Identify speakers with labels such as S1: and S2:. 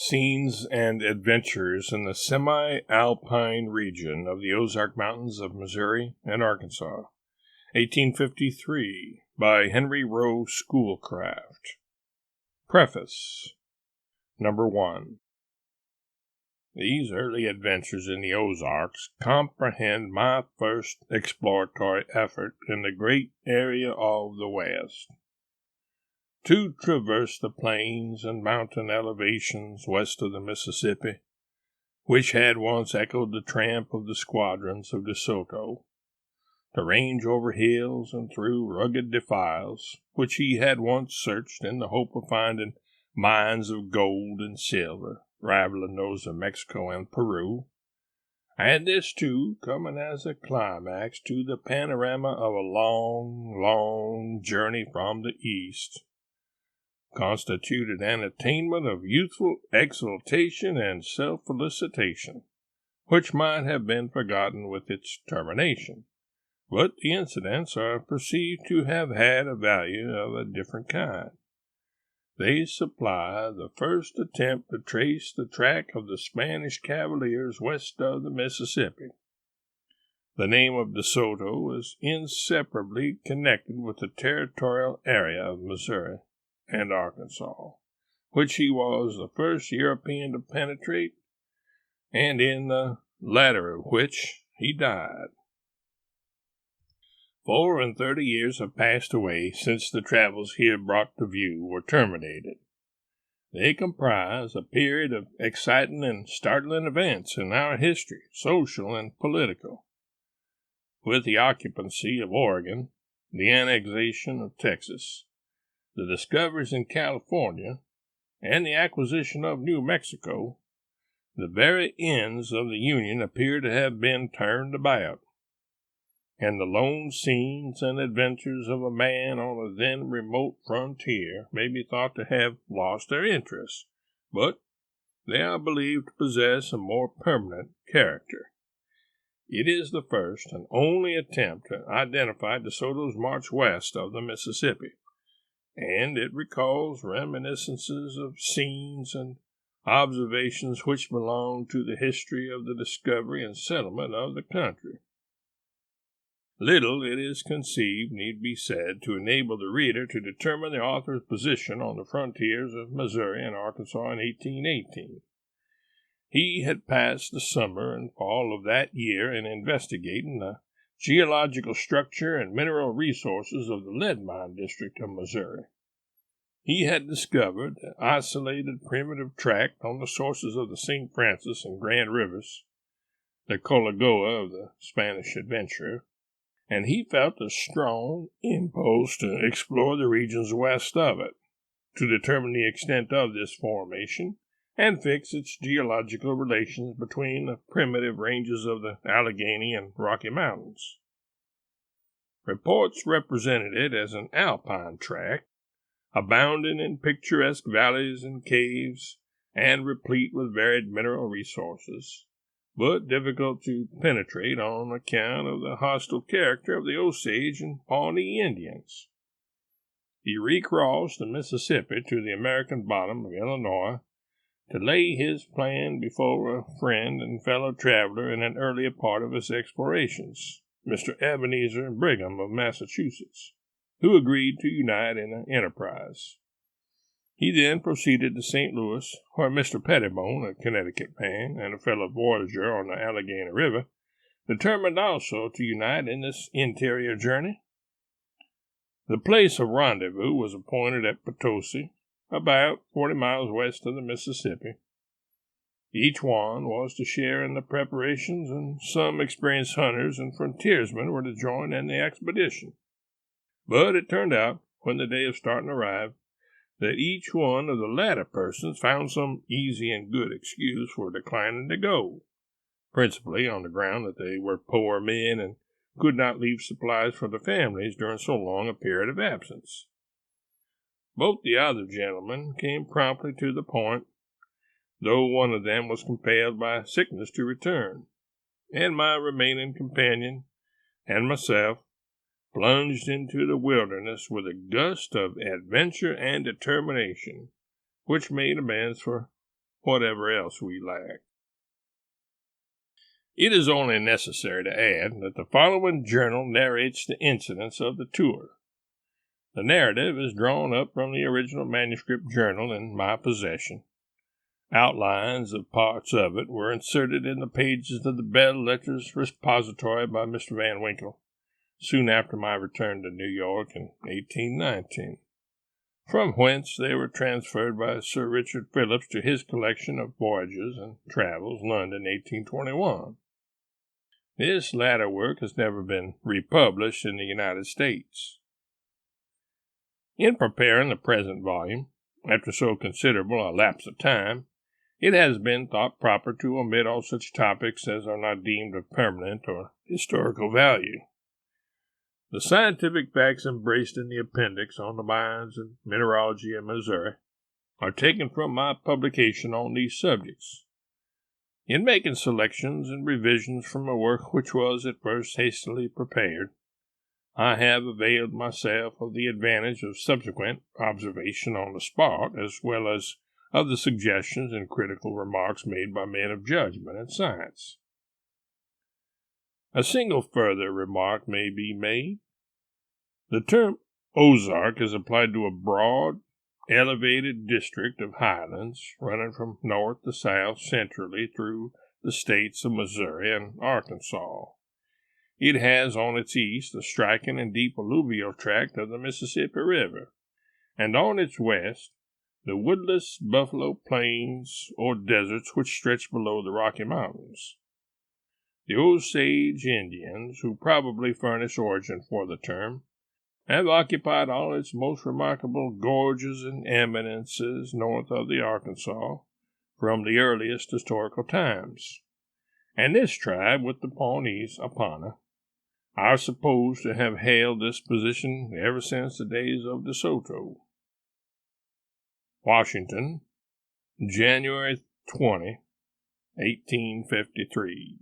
S1: Scenes and Adventures in the Semi-Alpine region of the Ozark Mountains of Missouri and Arkansas, 1853, by Rowe, Schoolcraft. Preface. Number 1. These early adventures in the Ozarks comprehend my first exploratory effort in the great area of the West. To traverse the plains and mountain elevations west of the Mississippi, which had once echoed the tramp of the squadrons of De Soto, to range over hills and through rugged defiles, which he had once searched in the hope of finding mines of gold and silver, rivaling those of Mexico and Peru, and this, too, coming as a climax to the panorama of a long journey from the east, constituted an attainment of youthful exultation and self-felicitation, which might have been forgotten with its termination, but the incidents are perceived to have had a value of a different kind. They supply the first attempt to trace the track of the Spanish cavaliers west of the Mississippi. The name of De Soto is inseparably connected with the territorial area of Missouri and Arkansas, which he was the first European to penetrate, and in the latter of which he died. 34 years have passed away since the travels here brought to view were terminated. They comprise a period of exciting and startling events in our history, social and political, with the occupancy of Oregon, the annexation of Texas, the discoveries in California, and the acquisition of New Mexico. The very ends of the Union appear to have been turned about, and the lone scenes and adventures of a man on a then remote frontier may be thought to have lost their interest, but they are believed to possess a more permanent character. It is the first and only attempt to identify De Soto's march west of the Mississippi, and it recalls reminiscences of scenes and observations which belong to the history of the discovery and settlement of the country. Little, it is conceived, need be said to enable the reader to determine the author's position on the frontiers of Missouri and Arkansas in 1818. He had passed the summer and fall of that year in investigating the geological structure and mineral resources of the lead mine district of Missouri. He had discovered the isolated primitive tract on the sources of the St. Francis and Grand Rivers, the Colagoa of the Spanish adventurer, and he felt a strong impulse to explore the regions west of it, to determine the extent of this formation, and fix its geological relations between the primitive ranges of the Allegheny and Rocky Mountains. Reports represented it as an alpine tract, abounding in picturesque valleys and caves, and replete with varied mineral resources, but difficult to penetrate on account of the hostile character of the Osage and Pawnee Indians. He recrossed the Mississippi to the American bottom of Illinois to lay his plan before a friend and fellow traveler in an earlier part of his explorations, Mr. Ebenezer Brigham of Massachusetts, who agreed to unite in an enterprise. He then proceeded to St. Louis, where Mr. Pettibone, a Connecticut man and a fellow voyager on the Allegheny River, determined also to unite in this interior journey. The place of rendezvous was appointed at Potosi, about 40 miles west of the Mississippi. Each one was to share in the preparations, and some experienced hunters and frontiersmen were to join in the expedition. But it turned out, when the day of starting arrived, that each one of the latter persons found some easy and good excuse for declining to go, principally on the ground that they were poor men and could not leave supplies for their families during so long a period of absence. Both the other gentlemen came promptly to the point, though one of them was compelled by sickness to return, and my remaining companion and myself plunged into the wilderness with a gust of adventure and determination, which made amends for whatever else we lack. It is only necessary to add that the following journal narrates the incidents of the tour. The narrative is drawn up from the original manuscript journal in my possession. Outlines of parts of it were inserted in the pages of the Belles Lettres repository by Mr. Van Winkle, soon after my return to New York in 1819, from whence they were transferred by Sir Richard Phillips to his collection of voyages and travels, London, 1821. This latter work has never been republished in the United States. In preparing the present volume, after so considerable a lapse of time, it has been thought proper to omit all such topics as are not deemed of permanent or historical value. The scientific facts embraced in the appendix on the mines and mineralogy in Missouri are taken from my publication on these subjects. In making selections and revisions from a work which was at first hastily prepared, I have availed myself of the advantage of subsequent observation on the spot, as well as of the suggestions and critical remarks made by men of judgment and science. A single further remark may be made. The term Ozark is applied to a broad, elevated district of highlands running from north to south centrally through the states of Missouri and Arkansas. It has on its east the striking and deep alluvial tract of the Mississippi River, and on its west the woodless buffalo plains or deserts which stretch below the Rocky Mountains. The Osage Indians, who probably furnish origin for the term, have occupied all its most remarkable gorges and eminences north of the Arkansas from the earliest historical times, and this tribe with the Pawnees upon it are supposed to have held this position ever since the days of De Soto. Washington, January 20, 1853.